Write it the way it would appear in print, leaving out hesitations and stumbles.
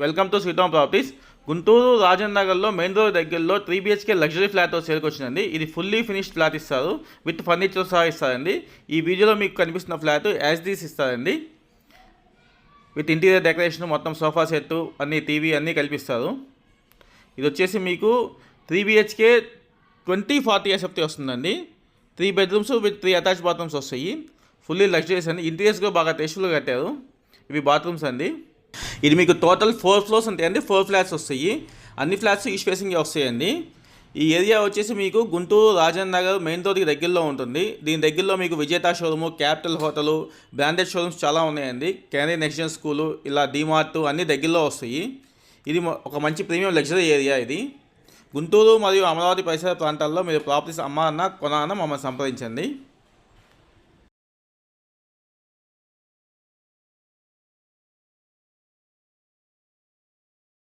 Welcome to Sriram properties. Guntur Rajan నగర్లో main road దగ్గరలో 3 BHK luxury flat సేల్కి వచ్చిందండి. ఇది ఫుల్లీ ఫినిష్డ్ ఫ్లాట్ ఇస్తారు, విత్ ఫర్నిచర్ సహా ఇస్తారండి. ఈ వీడియోలో మీకు కనిపిస్తున్న ఫ్లాట్ యాజ్ దీస్ ఇస్తారండి, విత్ ఇంటీరియర్ డెకరేషన్, మొత్తం సోఫా సెట్, అన్ని టీవీ అన్నీ కల్పిస్తారు. ఇది వచ్చేసి మీకు 3 BHK 2040 SFT వస్తుందండి. 3 బెడ్రూమ్స్ విత్ 3 అటాచ్ బాత్రూమ్స్ వస్తాయి. ఫుల్లీ లగ్జరీస్ అండి. ఇంటీరియర్స్ కూడా బాగా టేస్ట్ఫుల్గా కట్టారు. ఇవి బాత్రూమ్స్ అండి. ఇది మీకు టోటల్ 4 ఫ్లోర్స్ ఉంటాయండి. 4 ఫ్లాట్స్ వస్తాయి. అన్ని ఫ్లాట్స్ ఈస్ట్ ఫేసింగ్ వస్తాయండి. ఈ ఏరియా వచ్చేసి మీకు గుంటూరు రాజన్ నగర్ మెయిన్ రోడ్కి దగ్గరలో ఉంటుంది. దీని దగ్గరలో మీకు విజేత showroom, capital hotel, branded showrooms చాలా ఉన్నాయండి. కెనరీ నెక్స్ట్ స్కూలు, ఇలా డీమార్ట్ అన్నీ దగ్గరలో వస్తాయి. ఇది ఒక మంచి ప్రీమియం లగ్జరీ ఏరియా. ఇది గుంటూరు మరియు అమరావతి పరిసర ప్రాంతాల్లో మీరు ప్రాపర్టీస్ అమ్మాలన్నా కొనాలన్నా మమ్మల్ని సంప్రదించండి.